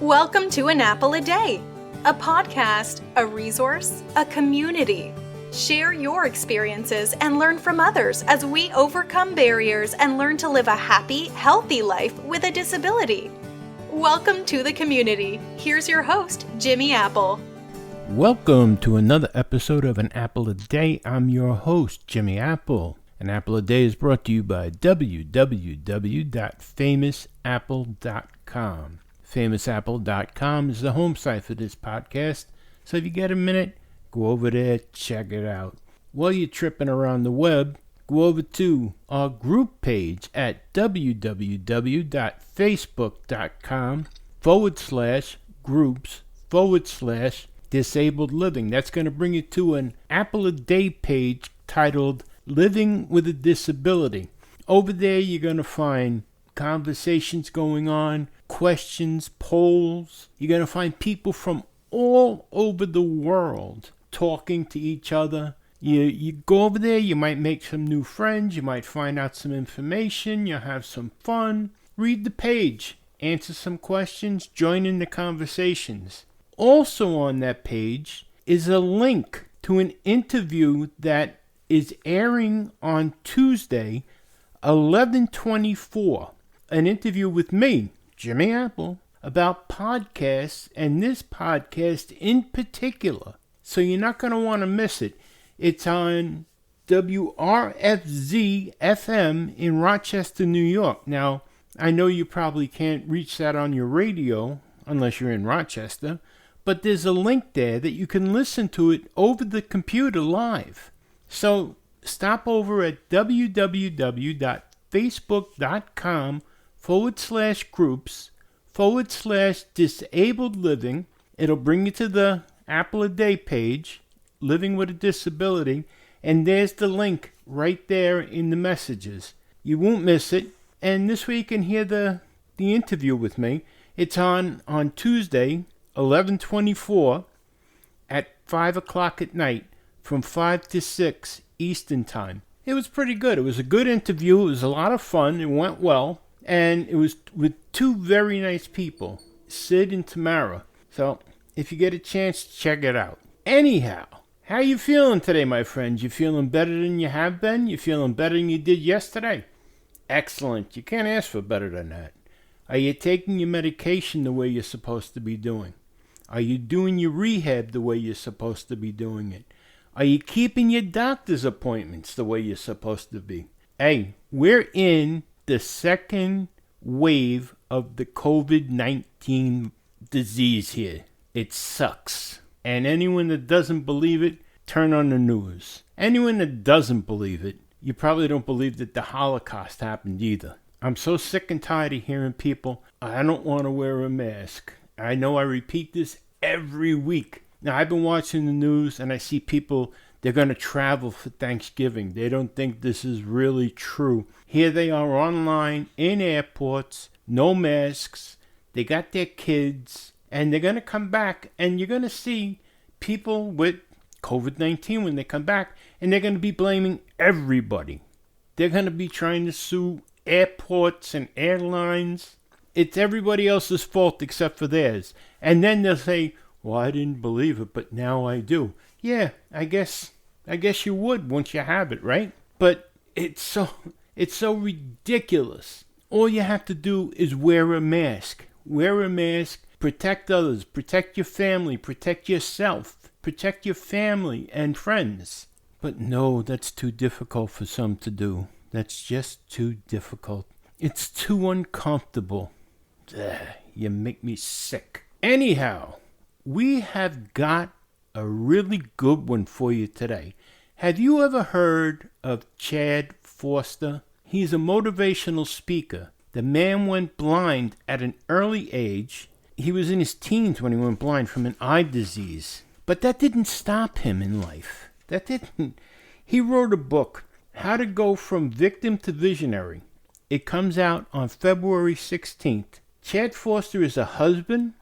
Welcome to An Apple a Day, a podcast, a resource, a community. Share your experiences and learn from others as we overcome barriers and learn to live a happy, healthy life with a disability. Welcome to the community. Here's your host, Jimmy Apple. Welcome to another episode of An Apple a Day. I'm your host, Jimmy Apple. An Apple a Day is brought to you by www.famousapple.com. Famousapple.com is the home site for this podcast, so if you get a minute, go over there, check it out. While you're tripping around the web, go over to our group page at www.facebook.com/groups/disabled living. That's going to bring you to an Apple a Day page titled Living with a Disability. Over there, you're going to find conversations going on, questions, polls. You're going to find people from all over the world talking to each other. You go over there, you might make some new friends, you might find out some information, you'll have some fun. Read the page, answer some questions, join in the conversations. Also on that page is a link to an interview that is airing on Tuesday, 11/24. An interview with me, Jimmy Apple, about podcasts, and this podcast in particular. So you're not going to want to miss it. It's on WRFZ-FM in Rochester, New York. Now, I know you probably can't reach that on your radio unless you're in Rochester, but there's a link there that you can listen to it over the computer live. So stop over at www.facebook.com/groups/disabled living. It'll bring you to the Apple a Day page, Living with a Disability, and there's the link right there in the messages. You won't miss it, and this way you can hear the interview with me. It's on Tuesday, 11/24 at 5 o'clock at night, from 5 to 6 Eastern Time. It was pretty good. It was a good interview. It was a lot of fun. It went well. And it was with two very nice people, Sid and Tamara. So if you get a chance, check it out. Anyhow, how you feeling today, my friends? You feeling better than you have been? You feeling better than you did yesterday? Excellent. You can't ask for better than that. Are you taking your medication the way you're supposed to be doing? Are you doing your rehab the way you're supposed to be doing it? Are you keeping your doctor's appointments the way you're supposed to be? Hey, we're in the second wave of the COVID-19 disease here. It sucks. And anyone that doesn't believe it, turn on the news. Anyone that doesn't believe it, you probably don't believe that the Holocaust happened either. I'm so sick and tired of hearing people, I don't want to wear a mask. I know I repeat this every week. Now, I've been watching the news and I see people, they're going to travel for Thanksgiving. They don't think this is really true. Here they are online in airports, no masks. They got their kids and they're going to come back and you're going to see people with COVID-19 when they come back and they're going to be blaming everybody. They're going to be trying to sue airports and airlines. It's everybody else's fault except for theirs. And then they'll say, well, I didn't believe it, but now I do. Yeah, I guess you would once you have it, right? But it's so ridiculous. All you have to do is wear a mask. Wear a mask, protect others, protect your family, protect yourself, protect your family and friends. But no, that's too difficult for some to do. That's just too difficult. It's too uncomfortable. You make me sick. Anyhow, we have got a really good one for you today. Have you ever heard of Chad Foster? He's a motivational speaker. The man went blind at an early age. He was in his teens when he went blind from an eye disease. But that didn't stop him in life. He wrote a book, How to Go from Victim to Visionary. It comes out on February 16th. Chad Foster is a husband,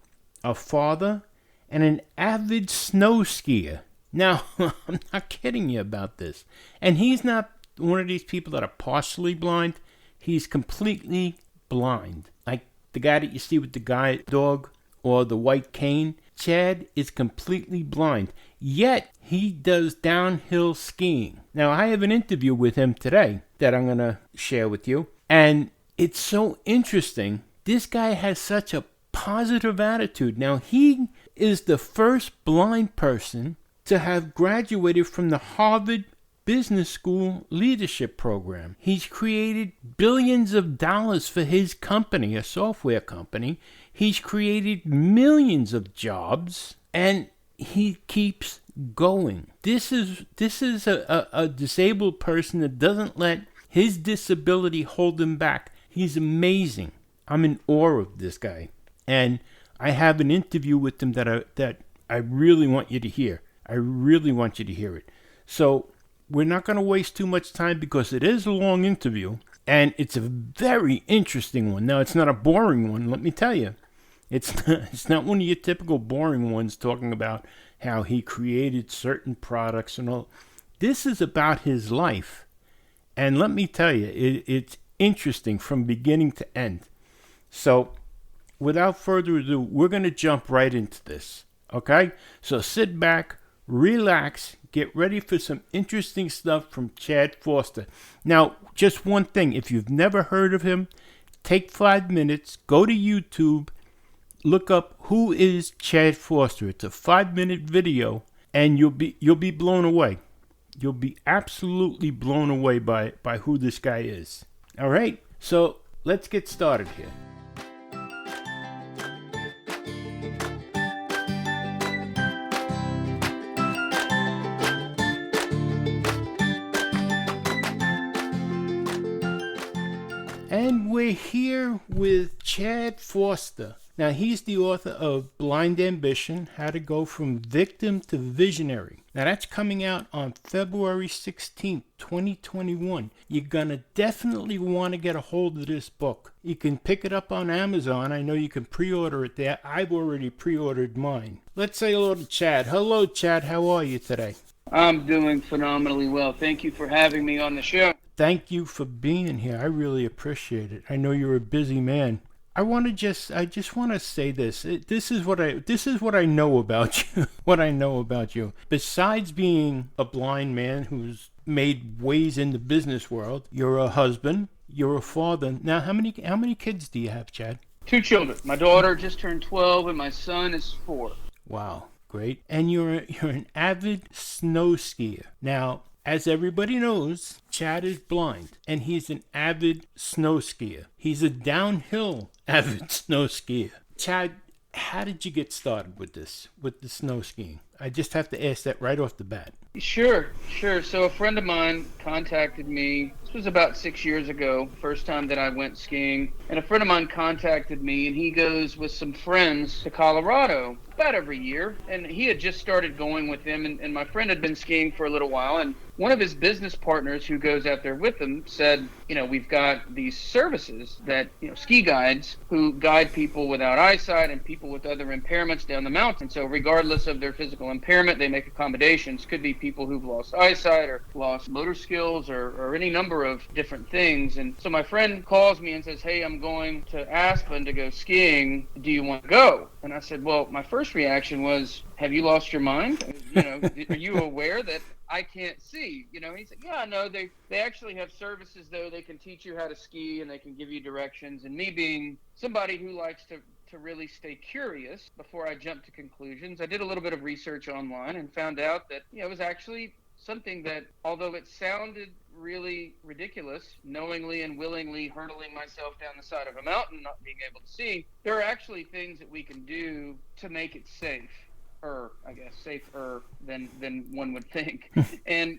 a father, and an avid snow skier. Now, I'm not kidding you about this. And he's not one of these people that are partially blind. He's completely blind. Like the guy that you see with the guide dog, or the white cane. Chad is completely blind, yet he does downhill skiing. Now, I have an interview with him today that I'm going to share with you, and it's so interesting. This guy has such a positive attitude. Now, he is the first blind person to have graduated from the Harvard Business School Leadership Program. He's created billions of dollars for his company, a software company. He's created millions of jobs, and he keeps going. This is a disabled person that doesn't let his disability hold him back. He's amazing. I'm in awe of this guy. And I have an interview with him that I really want you to hear. I really want you to hear it. So we're not going to waste too much time because it is a long interview, and it's a very interesting one. Now, it's not a boring one, let me tell you. It's not one of your typical boring ones talking about how he created certain products and all. This is about his life. And let me tell you, it's interesting from beginning to end. So, without further ado, we're going to jump right into this. Okay? So sit back, relax, get ready for some interesting stuff from Chad Foster. Now, just one thing. If you've never heard of him, take 5 minutes, go to YouTube, look up who is Chad Foster. It's a 5-minute video, and you'll be blown away. You'll be absolutely blown away by who this guy is. All right? So let's get started here. And we're here with Chad Foster. Now, he's the author of Blind Ambition, How to Go from Victim to Visionary. Now, that's coming out on February 16th, 2021. You're going to definitely want to get a hold of this book. You can pick it up on Amazon. I know you can pre-order it there. I've already pre-ordered mine. Let's say hello to Chad. Hello, Chad. How are you today? I'm doing phenomenally well. Thank you for having me on the show. Thank you for being here. I really appreciate it. I know you're a busy man. I just want to say this. This is what I know about you. What I know about you. Besides being a blind man who's made ways in the business world, you're a husband, you're a father. Now, how many kids do you have, Chad? 2 children. My daughter just turned 12 and my son is 4. Wow, great. And you're an avid snow skier. Now, as everybody knows, Chad is blind, and he's an avid snow skier. He's a downhill avid snow skier. Chad, how did you get started with the snow skiing? I just have to ask that right off the bat. Sure. So a friend of mine contacted me. This was about 6 years ago, first time that I went skiing. And a friend of mine contacted me, and he goes with some friends to Colorado about every year. And he had just started going with them, and my friend had been skiing for a little while. And one of his business partners who goes out there with him said, we've got these services that, ski guides who guide people without eyesight and people with other impairments down the mountain. So regardless of their physical impairment, they make accommodations. Could be people who've lost eyesight or lost motor skills or any number of different things. And so my friend calls me and says, hey, I'm going to Aspen to go skiing. Do you want to go? And I said, well, my first reaction was, have you lost your mind? Are you aware that I can't see? He said, yeah, no, they actually have services, though. They can teach you how to ski and they can give you directions. And me being somebody who likes to really stay curious before I jump to conclusions, I did a little bit of research online and found out that it was actually something that, although it sounded really ridiculous, knowingly and willingly hurtling myself down the side of a mountain, not being able to see, there are actually things that we can do to make it safer, safer than one would think. And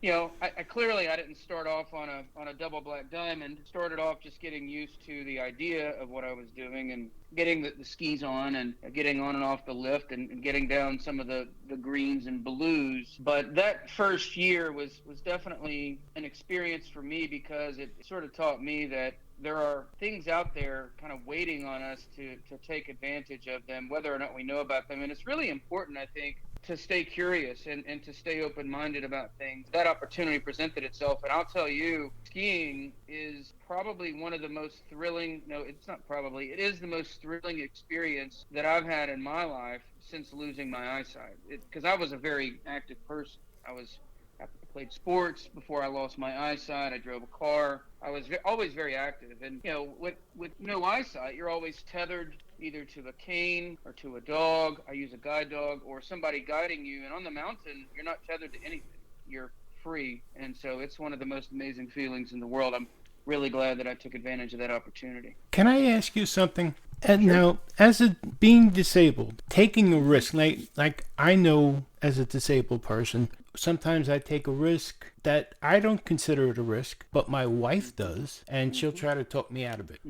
I clearly didn't start off on a double black diamond. Started off just getting used to the idea of what I was doing and getting the skis on and getting on and off the lift and getting down some of the greens and blues. But that first year was definitely an experience for me because it sort of taught me that there are things out there kind of waiting on us to take advantage of them, whether or not we know about them. And it's really important, I think, to stay curious and to stay open-minded about things. That opportunity presented itself, and I'll tell you, skiing is probably one of the most thrilling, no, it's not probably, it is the most thrilling experience that I've had in my life since losing my eyesight. Because I was a very active person. I played sports before I lost my eyesight. I drove a car. I was always very active. And, with no eyesight, you're always tethered either to a cane or to a dog. I use a guide dog or somebody guiding you. And on the mountain, you're not tethered to anything. You're free. And so it's one of the most amazing feelings in the world. I'm really glad that I took advantage of that opportunity. Can I ask you something? And Sure. now, as a being disabled, taking a risk, like I know as a disabled person, sometimes I take a risk that I don't consider it a risk, but my wife does, and she'll try to talk me out of it.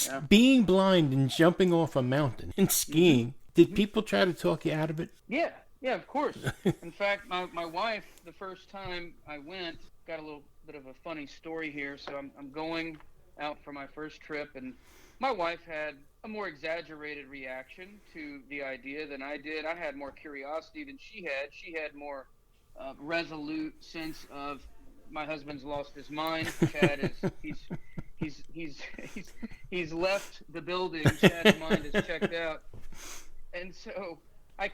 Yeah. Being blind and jumping off a mountain and skiing, did people try to talk you out of it? Yeah, of course. In fact, my wife, the first time I went, got a little bit of a funny story here. So I'm going out for my first trip, and my wife had a more exaggerated reaction to the idea than I did. I had more curiosity than she had. She had more resolute sense of my husband's lost his mind. Chad is he's left the building. Chad's mind is checked out, and so I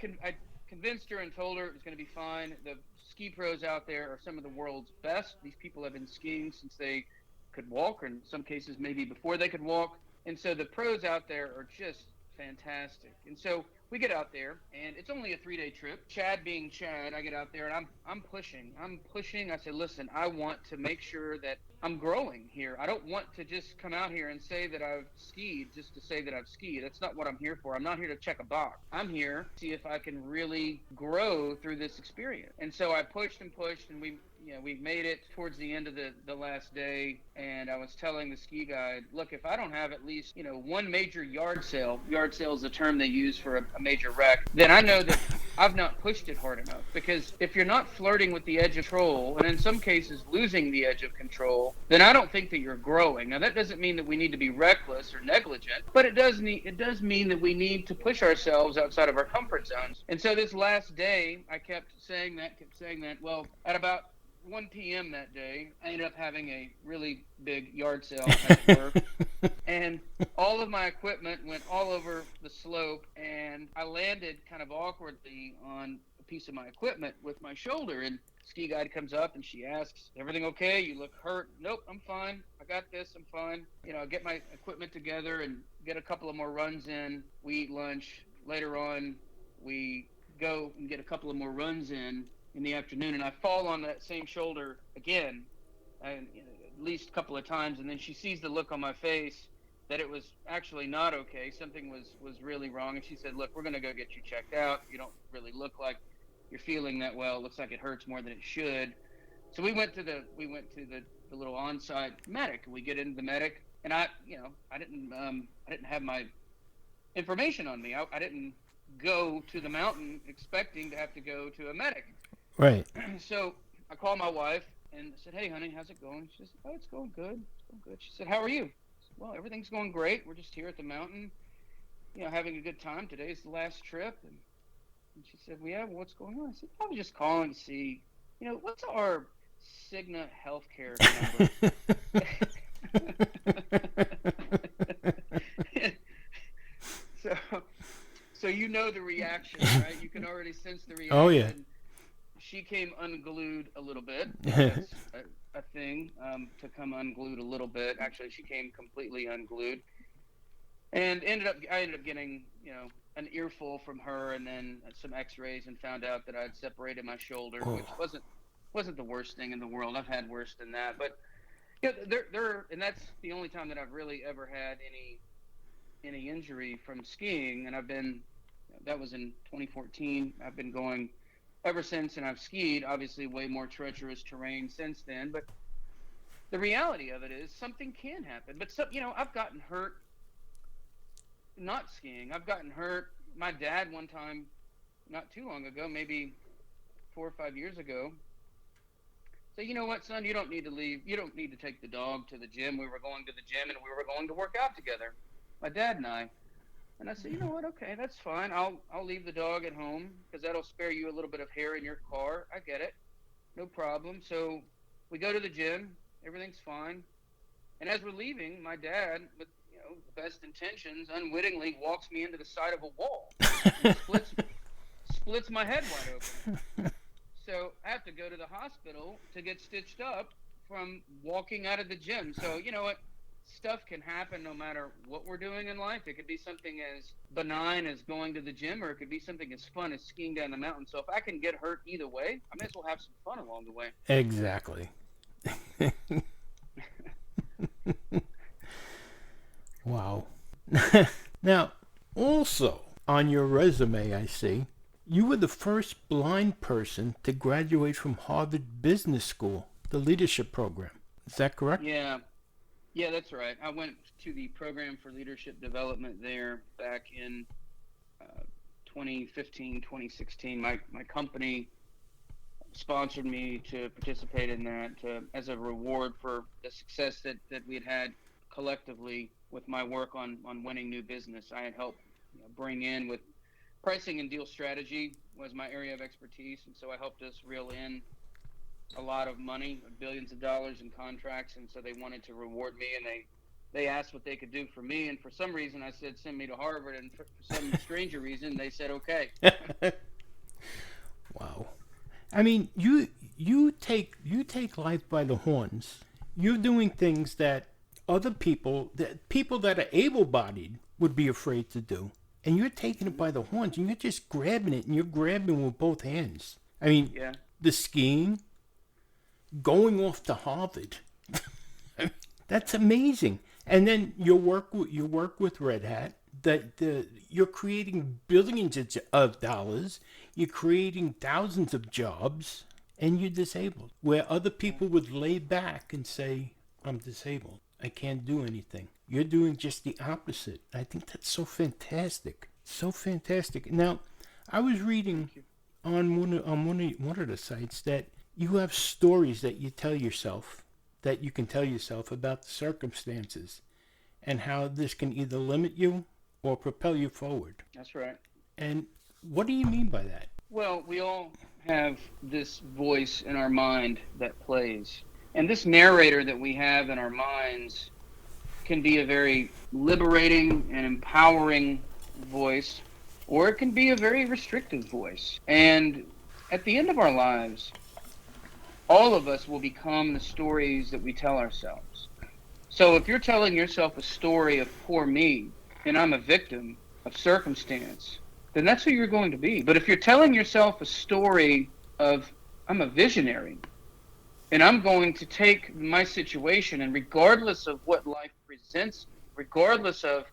convinced her and told her it was going to be fine. The ski pros out there are some of the world's best. These people have been skiing since they could walk, or in some cases maybe before they could walk. And so the pros out there are just fantastic. And so we get out there, and it's only a 3-day trip. Chad being Chad, I get out there, and I'm pushing. I said, listen, I want to make sure that I'm growing here. I don't want to just come out here and say that I've skied just to say that I've skied. That's not what I'm here for. I'm not here to check a box. I'm here to see if I can really grow through this experience. And so I pushed, and we made it towards the end of the last day, and I was telling the ski guide, look, if I don't have at least, one major yard sale is the term they use for a major wreck, then I know that I've not pushed it hard enough. Because if you're not flirting with the edge of control, and in some cases losing the edge of control, then I don't think that you're growing. Now, that doesn't mean that we need to be reckless or negligent, but it does mean that we need to push ourselves outside of our comfort zones. And so this last day, I kept saying that. Well, at about 1 p.m. that day, I ended up having a really big yard sale, as it were. And all of my equipment went all over the slope, and I landed kind of awkwardly on a piece of my equipment with my shoulder. And ski guide comes up, and she asks, everything okay? You look hurt. Nope, I'm fine. I got this. I'm fine. I get my equipment together and get a couple of more runs in. We eat lunch. Later on, we go and get a couple of more runs in the afternoon, and I fall on that same shoulder again, and at least a couple of times. And then she sees the look on my face that it was actually not okay. Something was really wrong. And she said, look, we're going to go get you checked out. You don't really look like you're feeling that well. It looks like it hurts more than it should. So we went to the little on-site medic, and we get into the medic, and I didn't have my information on me. I didn't go to the mountain expecting to have to go to a medic. Right. So I called my wife and I said, hey, honey, how's it going? She said, oh, it's going good. She said, how are you? I said, well, everything's going great. We're just here at the mountain, having a good time. Today's the last trip. And she said, well, yeah, well, what's going on? I said, I was just calling to see, what's our Cigna healthcare number? So the reaction, right? You can already sense the reaction. Oh, yeah. She came unglued a little bit. That's a thing, to come unglued a little bit. Actually, she came completely unglued. And I ended up getting, an earful from her, and then some x-rays, and found out that I'd separated my shoulder, which wasn't the worst thing in the world. I've had worse than that. But and that's the only time that I've really ever had any injury from skiing, and that was in 2014. I've been going ever since, and I've skied obviously way more treacherous terrain since then. But the reality of it is something can happen. But I've gotten hurt not skiing. I've gotten hurt. My dad one time, not too long ago, maybe 4 or 5 years ago, said, you know what, son, you don't need to leave. You don't need to take the dog to the gym. We were going to the gym, and we were going to work out together, my dad and I. And I said, you know what? Okay, that's fine. I'll leave the dog at home because that'll spare you a little bit of hair in your car. I get it, no problem. So we go to the gym. Everything's fine. And as we're leaving, my dad, with the best intentions, unwittingly walks me into the side of a wall and splits my head wide open. So I have to go to the hospital to get stitched up from walking out of the gym. So you know what? Stuff can happen no matter what we're doing in life. It could be something as benign as going to the gym, or it could be something as fun as skiing down the mountain. So if I can get hurt either way, I may as well have some fun along the way. Exactly. Wow. Now, also on your resume, I see you were the first blind person to graduate from Harvard Business School, the leadership program. Is that correct? Yeah. Yeah, that's right. I went to the program for leadership development there back in 2015, 2016. My company sponsored me to participate in that as a reward for the success that we had collectively with my work on winning new business. I had helped bring in with pricing and deal strategy was my area of expertise, and so I helped us reel in a lot of money, billions of dollars in contracts, and so they wanted to reward me, and they asked what they could do for me, and for some reason I said send me to Harvard, and for some stranger reason they said okay. Wow. I mean, you take life by the horns. You're doing things that other people that are able-bodied would be afraid to do. And you're taking it by the horns, and you're just grabbing it, and you're grabbing with both hands. I mean, Yeah. the skiing, going off to Harvard, that's amazing. And then your work with Red Hat, you're creating billions of dollars, you're creating thousands of jobs, and you're disabled. Where other people would lay back and say, I'm disabled, I can't do anything. You're doing just the opposite. I think that's so fantastic. So fantastic. Now, I was reading on one of the sites that you have stories that you can tell yourself about the circumstances and how this can either limit you or propel you forward. That's right. And what do you mean by that? Well, we all have this voice in our mind that plays. And this narrator that we have in our minds can be a very liberating and empowering voice, or it can be a very restrictive voice. And at the end of our lives, all of us will become the stories that we tell ourselves. So if you're telling yourself a story of poor me, and I'm a victim of circumstance, then that's who you're going to be. But if you're telling yourself a story of I'm a visionary, and I'm going to take my situation, and regardless of what life presents me, regardless of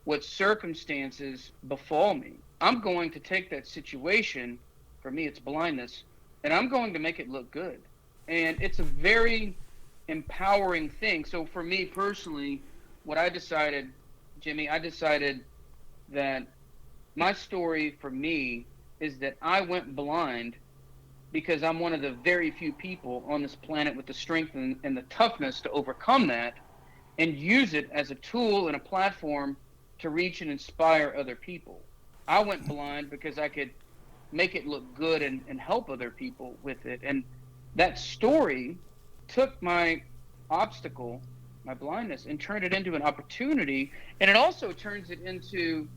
what circumstances befall me, I'm going to take that situation, for me it's blindness, and I'm going to make it look good. And it's a very empowering thing. So for me personally, what I decided, Jimmy, I decided that my story for me is that I went blind because I'm one of the very few people on this planet with the strength and the toughness to overcome that and use it as a tool and a platform to reach and inspire other people. I went blind because I could make it look good and help other people with it. And that story took my obstacle, my blindness, and turned it into an opportunity. And it also turns it into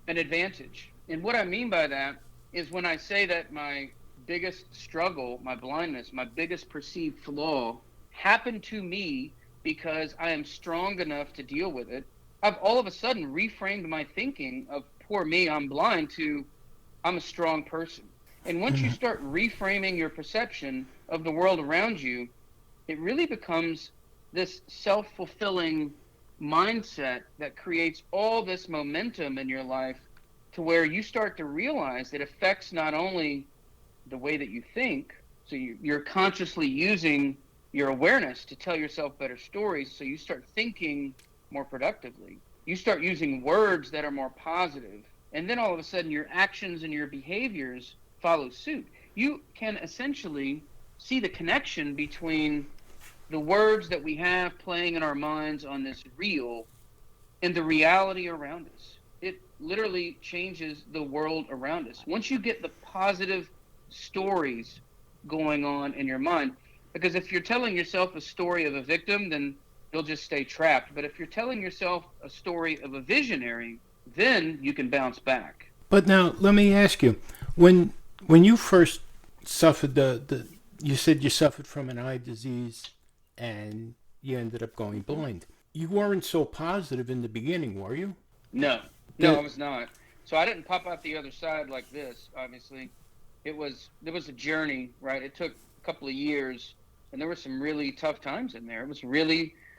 an advantage. And what I mean by that is when I say that my biggest struggle, my blindness, my biggest perceived flaw happened to me because I am strong enough to deal with it, I've all of a sudden reframed my thinking of poor me, I'm blind, to I'm a strong person. And once you start reframing your perception of the world around you, it really becomes this self-fulfilling mindset that creates all this momentum in your life to where you start to realize it affects not only the way that you think, so you're consciously using your awareness to tell yourself better stories, so you start thinking more productively. You start using words that are more positive, and then all of a sudden your actions and your behaviors follow suit. You can essentially see the connection between the words that we have playing in our minds on this reel and the reality around us. it literally changes the world around us. Once you get the positive stories going on in your mind, because if you're telling yourself a story of a victim, then you'll just stay trapped. But if you're telling yourself a story of a visionary, then you can bounce back. But now let me ask you, when when you first suffered the you said you suffered from an eye disease and you ended up going blind. You weren't so positive in the beginning, were you? No, no, I The, was not. So I didn't pop out the other side like this. Obviously, there was a journey, right? It took a couple of years, and there were some really tough times in there.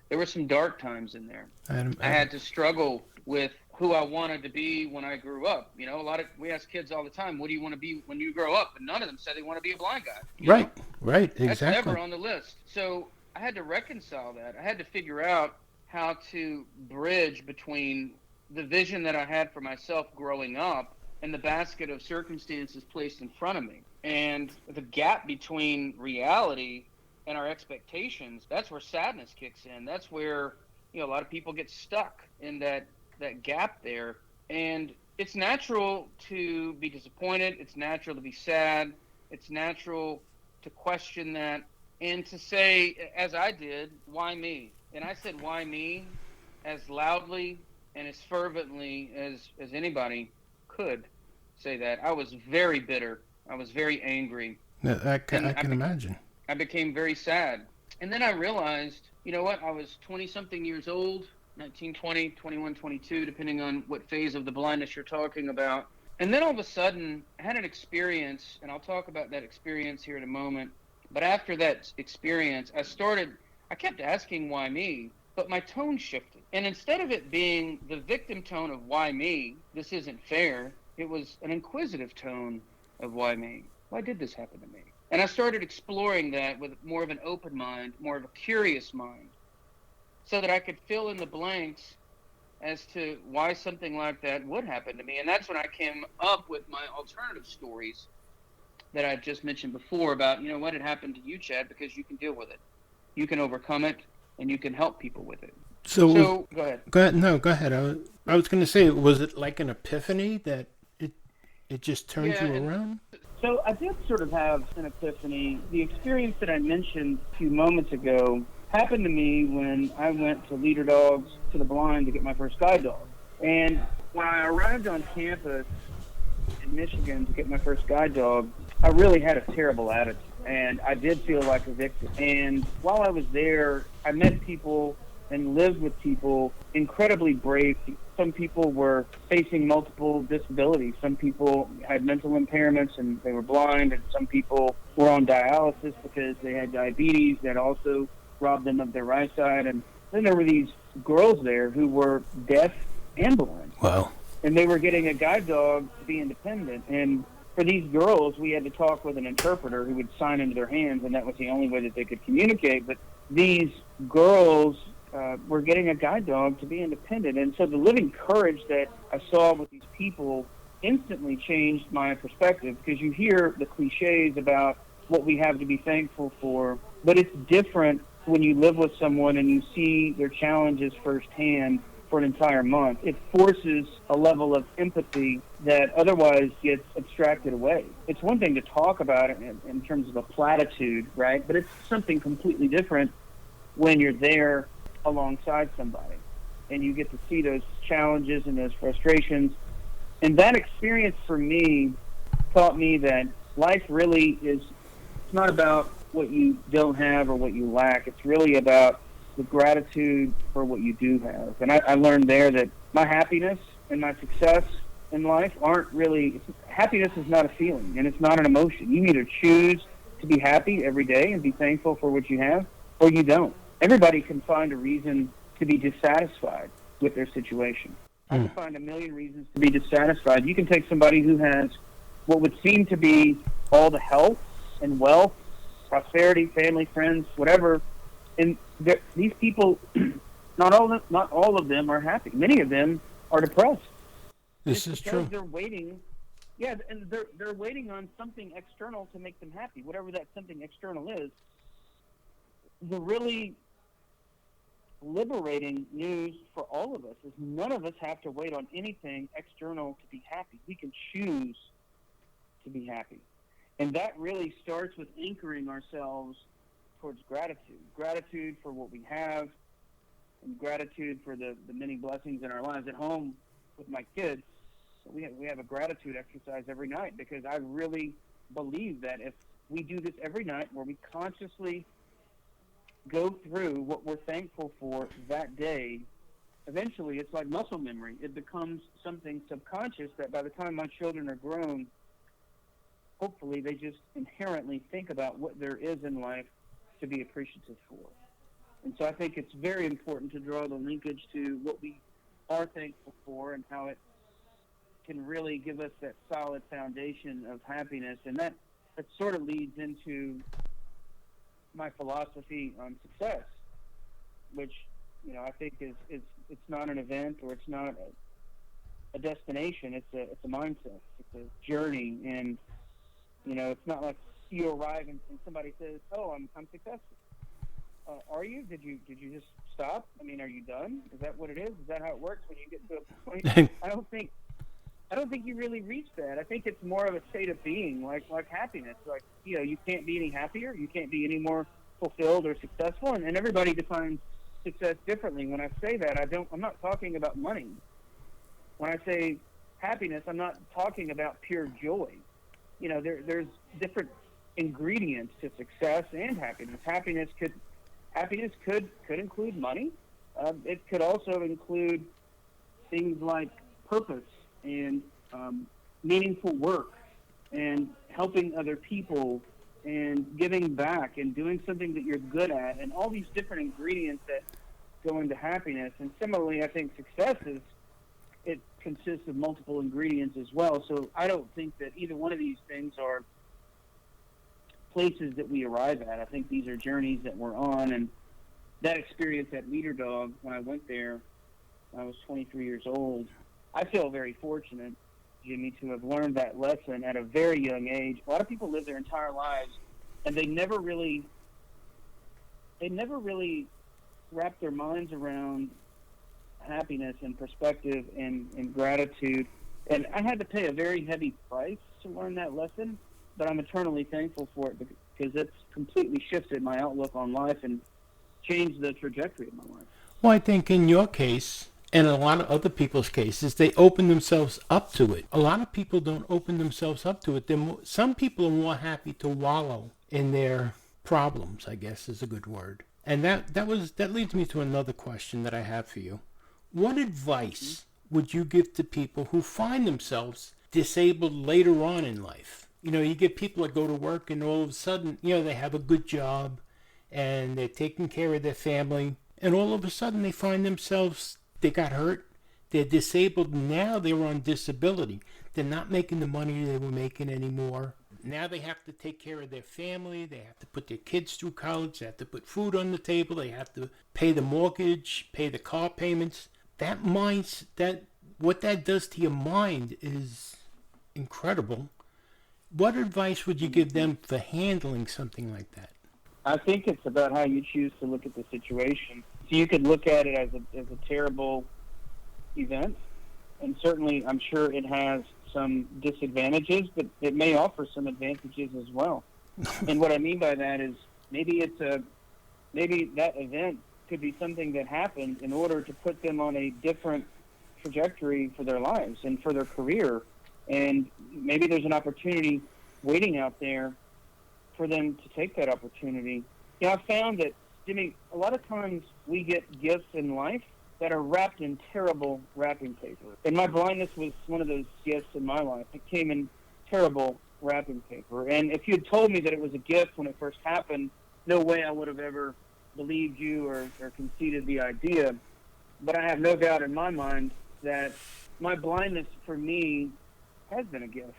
There were some dark times in there. I I, had to struggle with who I wanted to be when I grew up. You know, we ask kids all the time, "What do you want to be when you grow up?" And none of them said they want to be a blind guy. You know, right, right, that's never exactly. on the list. So I had to reconcile that. I had to figure out how to bridge between the vision that I had for myself growing up and the basket of circumstances placed in front of me. And the gap between reality and our expectations, that's where sadness kicks in. That's where, a lot of people get stuck in that gap there. And it's natural to be disappointed, it's natural to be sad, it's natural to question that and to say, as I did, why me? And I said, why me, as loudly and as fervently as anybody could say that. I was very bitter. I was very angry. I And can imagine. I became very sad. And then I realized, you know what? I was 20 something years old, 19, 20, 21, 22, depending on what phase of the blindness you're talking about. And then all of a sudden, I had an experience, and I'll talk about that experience here in a moment. But after that experience, I kept asking why me, but my tone shifted. And instead of it being the victim tone of why me, this isn't fair, it was an inquisitive tone of why me? Why did this happen to me? And I started exploring that with more of an open mind, more of a curious mind, so that I could fill in the blanks as to why something like that would happen to me. And that's when I came up with my alternative stories that I just mentioned before about, what had happened to you, Chad, because you can deal with it. You can overcome it and you can help people with it. So, So go ahead. go ahead. No, go ahead. I was going to say, was it like an epiphany that it just turned Yeah, you and around? So I did sort of have an epiphany. The experience that I mentioned a few moments ago happened to me when I went to Leader Dogs to the Blind to get my first guide dog. And when I arrived on campus in Michigan to get my first guide dog, I really had a terrible attitude. And I did feel like a victim. And while I was there, I met people and lived with people incredibly brave. Some people were facing multiple disabilities. Some people had mental impairments and they were blind, and some people were on dialysis because they had diabetes that also robbed them of their eyesight. And then there were these girls there who were deaf and blind, Wow. and they were getting a guide dog to be independent. And for these girls, we had to talk with an interpreter who would sign into their hands, and that was the only way that they could communicate. But these girls were getting a guide dog to be independent. And so the living courage that I saw with these people instantly changed my perspective, because you hear the cliches about what we have to be thankful for, but it's different when you live with someone and you see their challenges firsthand for an entire month. It forces a level of empathy that otherwise gets abstracted away. It's one thing to talk about it in terms of a platitude, right? But it's something completely different when you're there alongside somebody and you get to see those challenges and those frustrations. And that experience for me taught me that life really is, it's not about what you don't have or what you lack. It's really about the gratitude for what you do have. And I learned there that my happiness and my success in life aren't really, happiness is not a feeling and it's not an emotion. You either choose to be happy every day and be thankful for what you have, or you don't. Everybody can find a reason to be dissatisfied with their situation. I can find a million reasons to be dissatisfied. You can take somebody who has what would seem to be all the health and wealth, prosperity, family, friends, whatever, and these people, not all of them are happy. Many of them are depressed. This It's is because true. they're waiting. Yeah, and they're waiting on something external to make them happy, whatever that something external is. The really liberating news for all of us is none of us have to wait on anything external to be happy. We can choose to be happy. And that really starts with anchoring ourselves towards gratitude. Gratitude for what we have, and gratitude for the many blessings in our lives. At home with my kids, we have a gratitude exercise every night, because I really believe that if we do this every night, where we consciously go through what we're thankful for that day, eventually it's like muscle memory. It becomes something subconscious that by the time my children are grown, hopefully they just inherently think about what there is in life to be appreciative for. And so I think it's very important to draw the linkage to what we are thankful for and how it can really give us that solid foundation of happiness. And that sort of leads into my philosophy on success, which, I think is it's not an event, or it's not a destination. It's a mindset. It's a journey. And, it's not like you arrive and somebody says, "Oh, I'm successful." Are you? Did you just stop? I mean, are you done? Is that what it is? Is that how it works when you get to a point? I don't think you really reach that. I think it's more of a state of being, like happiness. Like, you can't be any happier. You can't be any more fulfilled or successful. And everybody defines success differently. When I say that, I'm not talking about money. When I say happiness, I'm not talking about pure joy. There's different ingredients to success and happiness. Happiness could include money. It could also include things like purpose and meaningful work and helping other people and giving back and doing something that you're good at, and all these different ingredients that go into happiness. And similarly, I think success it consists of multiple ingredients as well. So I don't think that either one of these things are places that we arrive at. I think these are journeys that we're on. And that experience at Leader Dog, when I went there, when I was 23 years old, I feel very fortunate, Jimmy, to have learned that lesson at a very young age. A lot of people live their entire lives, and they never really wrap their minds around happiness and perspective and gratitude. And I had to pay a very heavy price to learn that lesson, but I'm eternally thankful for it, because it's completely shifted my outlook on life and changed the trajectory of my life. Well, I think in your case, and in a lot of other people's cases, they open themselves up to it. A lot of people don't open themselves up to it. Some people are more happy to wallow in their problems, I guess is a good word. And that leads me to another question that I have for you. What advice would you give to people who find themselves disabled later on in life? You get people that go to work and all of a sudden, they have a good job and they're taking care of their family, and all of a sudden they find themselves, they got hurt, they're disabled, now they're on disability. They're not making the money they were making anymore. Now they have to take care of their family, they have to put their kids through college, they have to put food on the table, they have to pay the mortgage, pay the car payments. What that does to your mind is incredible. What advice would you give them for handling something like that? I think it's about how you choose to look at the situation. So you could look at it as a terrible event, and certainly I'm sure it has some disadvantages, but it may offer some advantages as well. And what I mean by that is maybe that event could be something that happened in order to put them on a different trajectory for their lives and for their career. And maybe there's an opportunity waiting out there for them to take that opportunity. I've found that, Jimmy, a lot of times we get gifts in life that are wrapped in terrible wrapping paper. And my blindness was one of those gifts in my life. It came in terrible wrapping paper. And if you had told me that it was a gift when it first happened, no way I would have ever believed you or conceded the idea. But I have no doubt in my mind that my blindness for me has been a gift.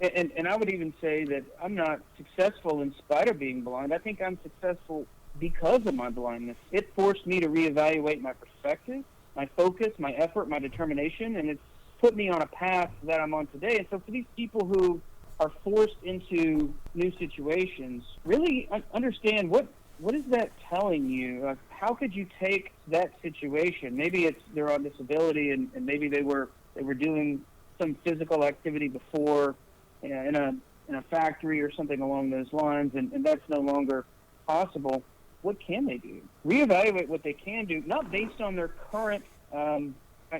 And I would even say that I'm not successful in spite of being blind. I think I'm successful because of my blindness. It forced me to reevaluate my perspective, my focus, my effort, my determination, and it's put me on a path that I'm on today. And so for these people who are forced into new situations, really understand what what is that telling you? How could you take that situation? Maybe they're on disability, and maybe they were doing some physical activity before, in a factory or something along those lines, and that's no longer possible. What can they do? Reevaluate what they can do, not based on their current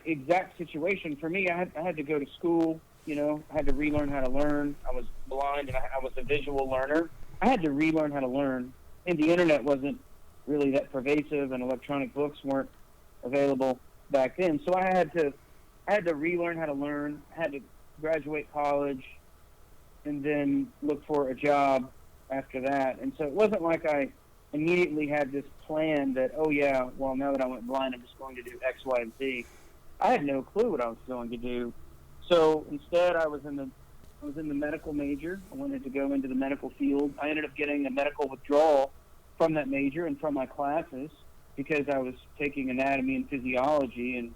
exact situation. For me, I had to go to school. I had to relearn how to learn. I was blind, and I was a visual learner. I had to relearn how to learn, and the internet wasn't really that pervasive, and electronic books weren't available back then. So I had to relearn how to learn. Had to graduate college, and then look for a job after that. And so it wasn't like I immediately had this plan that, oh yeah, well, now that I went blind, I'm just going to do X, Y, and Z. I had no clue what I was going to do. So instead, I was in the medical major. I wanted to go into the medical field. I ended up getting a medical withdrawal from that major and from my classes because I was taking anatomy and physiology, and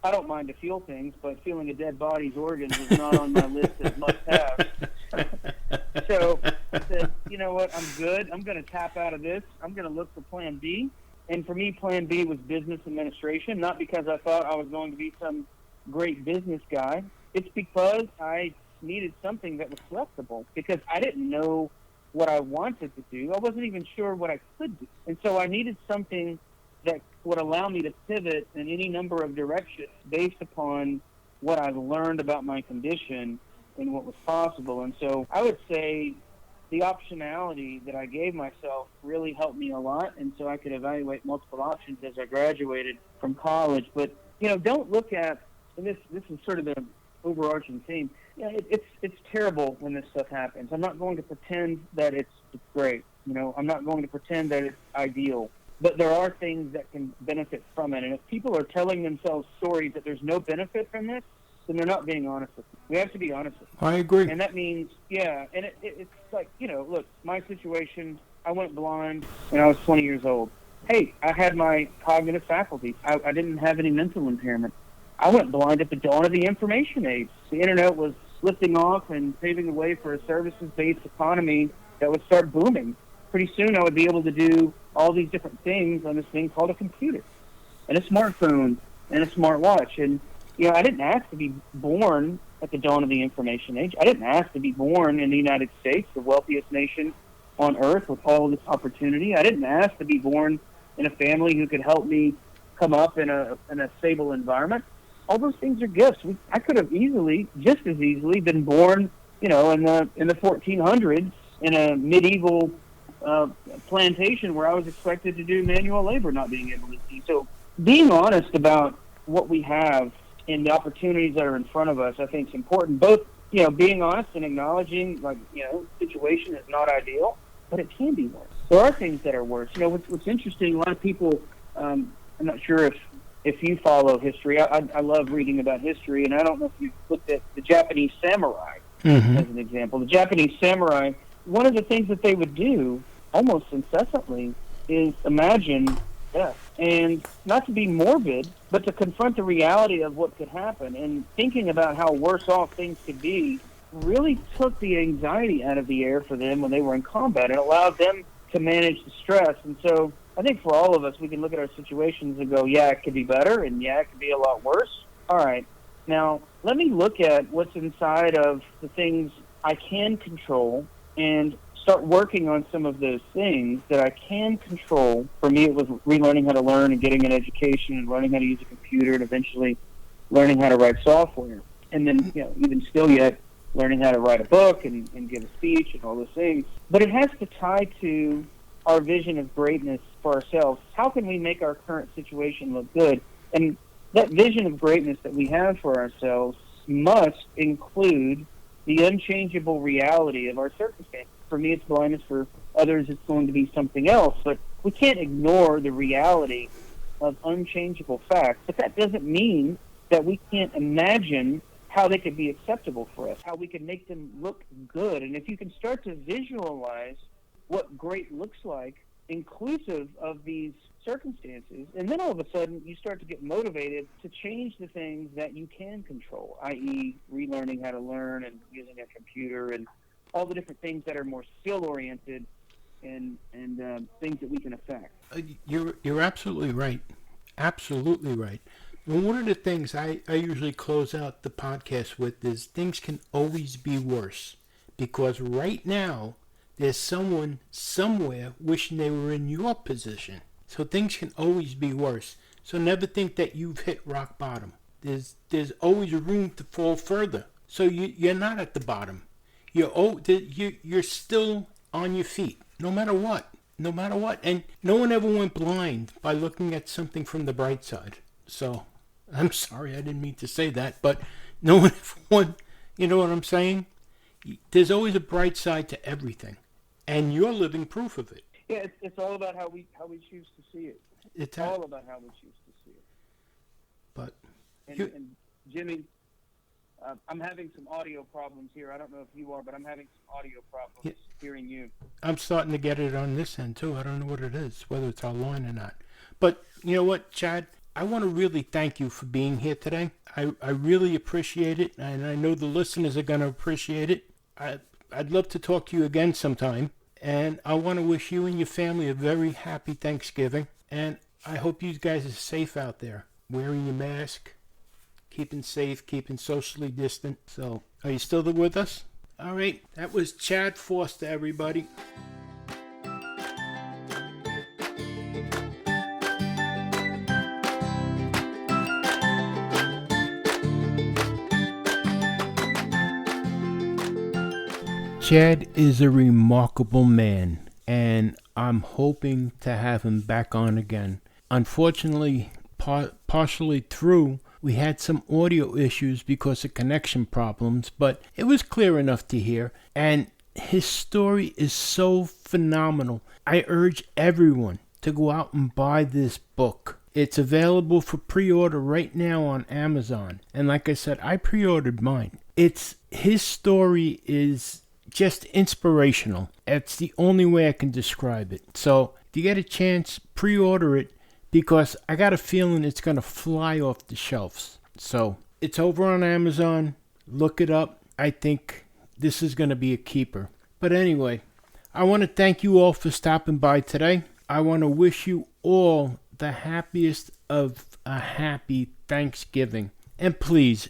I don't mind to feel things, but feeling a dead body's organs was not on my list of must-haves. So I said, you know what, I'm good. I'm going to tap out of this. I'm going to look for Plan B. And for me, Plan B was business administration, not because I thought I was going to be some great business guy. It's because I needed something that was flexible, because I didn't know what I wanted to do. I wasn't even sure what I could do. And so I needed something that would allow me to pivot in any number of directions based upon what I've learned about my condition and what was possible. And so I would say the optionality that I gave myself really helped me a lot, and so I could evaluate multiple options as I graduated from college. But, don't look at, and this is sort of the overarching theme, it's terrible when this stuff happens. I'm not going to pretend that it's great. I'm not going to pretend that it's ideal. But there are things that can benefit from it. And if people are telling themselves stories that there's no benefit from this, then they're not being honest with you. We have to be honest with you. I agree. And that means, and it's like, look, my situation, I went blind when I was 20 years old. Hey, I had my cognitive faculties. I didn't have any mental impairment. I went blind at the dawn of the information age. The internet was lifting off and paving the way for a services-based economy that would start booming. Pretty soon I would be able to do all these different things on this thing called a computer and a smartphone and a smartwatch. And, I didn't ask to be born at the dawn of the information age. I didn't ask to be born in the United States, the wealthiest nation on earth with all of this opportunity. I didn't ask to be born in a family who could help me come up in a stable environment. All those things are gifts. I could have just as easily been born, in the 1400s in a medieval plantation where I was expected to do manual labor, not being able to see. So being honest about what we have and the opportunities that are in front of us, I think is important. Both, being honest and acknowledging, situation is not ideal, but it can be worse. There are things that are worse. What's interesting, a lot of people, I'm not sure if you follow history. I love reading about history, and I don't know if you've looked at the Japanese samurai as an example. The Japanese samurai, one of the things that they would do almost incessantly is imagine death. And not to be morbid, but to confront the reality of what could happen. And thinking about how worse off things could be really took the anxiety out of the air for them when they were in combat and allowed them to manage the stress. And so I think for all of us, we can look at our situations and go, yeah, it could be better, and yeah, it could be a lot worse. All right, now let me look at what's inside of the things I can control and start working on some of those things that I can control. For me, it was relearning how to learn and getting an education and learning how to use a computer and eventually learning how to write software. And then, even still yet, learning how to write a book and give a speech and all those things. But it has to tie to our vision of greatness for ourselves. How can we make our current situation look good? And that vision of greatness that we have for ourselves must include the unchangeable reality of our circumstances. For me, it's blindness. For others, it's going to be something else. But we can't ignore the reality of unchangeable facts. But that doesn't mean that we can't imagine how they could be acceptable for us, how we can make them look good. And if you can start to visualize what great looks like, inclusive of these circumstances, and then all of a sudden you start to get motivated to change the things that you can control, i.e. relearning how to learn and using a computer and all the different things that are more skill-oriented and things that we can affect. You're absolutely right. Absolutely right. Well, one of the things I usually close out the podcast with is things can always be worse. Because right now, there's someone somewhere wishing they were in your position. So things can always be worse. So never think that you've hit rock bottom. There's always room to fall further. So you're not at the bottom. You're still on your feet, no matter what. No matter what. And no one ever went blind by looking at something from the bright side. So, I'm sorry, I didn't mean to say that, but no one ever went, you know what I'm saying? There's always a bright side to everything. And you're living proof of it. Yeah, it's all about how we choose to see it. It's all about how we choose to see it. But and Jimmy, I'm having some audio problems here. I don't know if you are, but I'm having some audio problems hearing you. I'm starting to get it on this end too. I don't know what it is, whether it's our line or not. But you know what, Chad? I want to really thank you for being here today. I really appreciate it, and I know the listeners are going to appreciate it. I'd love to talk to you again sometime, and I want to wish you and your family a very happy Thanksgiving, and I hope you guys are safe out there, wearing your mask, keeping safe, keeping socially distant. So, are you still there with us? All right, that was Chad Foster, everybody. Chad is a remarkable man, and I'm hoping to have him back on again. Unfortunately, partially through, we had some audio issues because of connection problems, but it was clear enough to hear, and his story is so phenomenal. I urge everyone to go out and buy this book. It's available for pre-order right now on Amazon, and like I said, I pre-ordered mine. His story is just inspirational. It's the only way I can describe it. So if you get a chance, pre-order it, because I got a feeling it's going to fly off the shelves. So it's over on Amazon. Look it up. I think this is going to be a keeper. But anyway, I want to thank you all for stopping by today. I want to wish you all the happiest of a happy Thanksgiving. And please,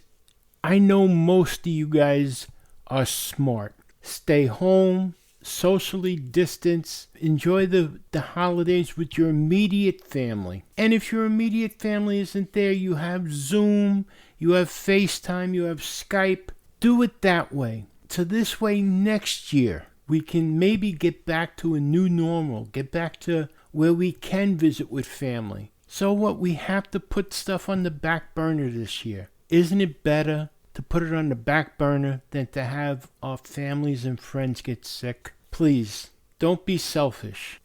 I know most of you guys are smart. Stay home, socially distance, enjoy the holidays with your immediate family. And if your immediate family isn't there, you have Zoom, you have FaceTime, you have Skype. Do it that way. So this way next year, we can maybe get back to a new normal, get back to where we can visit with family. So what, we have to put stuff on the back burner this year. Isn't it better to put it on the back burner than to have our families and friends get sick? Please, don't be selfish.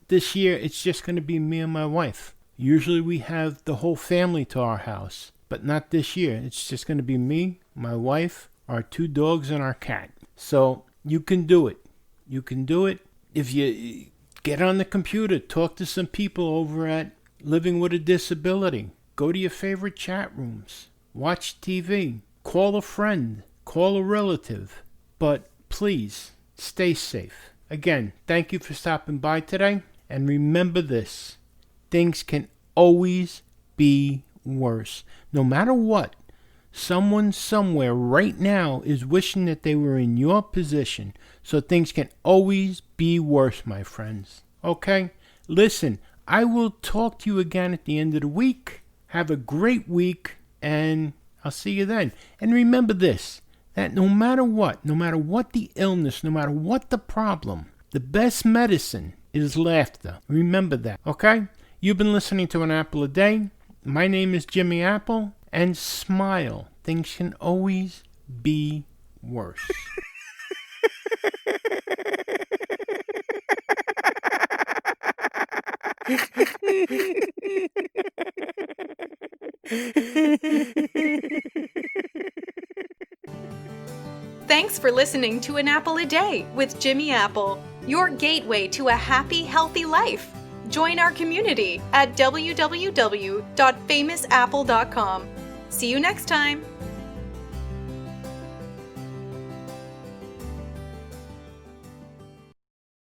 This year, it's just going to be me and my wife. Usually we have the whole family to our house, but not this year. It's just going to be me, my wife, our 2 dogs, and our cat. So you can do it. You can do it. If you get on the computer, talk to some people over at Living with a Disability. Go to your favorite chat rooms. Watch TV. Call a friend, call a relative, but please stay safe. Again, thank you for stopping by today, and remember this, things can always be worse. No matter what, someone somewhere right now is wishing that they were in your position, so things can always be worse, my friends. Okay? Listen, I will talk to you again at the end of the week. Have a great week, and I'll see you then. And remember this, that no matter what the illness, no matter what the problem, the best medicine is laughter. Remember that, okay? You've been listening to An Apple a Day. My name is Jimmy Apple, and smile. Things can always be worse. Thanks for listening to An Apple a Day with Jimmy Apple, your gateway to a happy, healthy life. Join our community at www.famousapple.com. See you next time.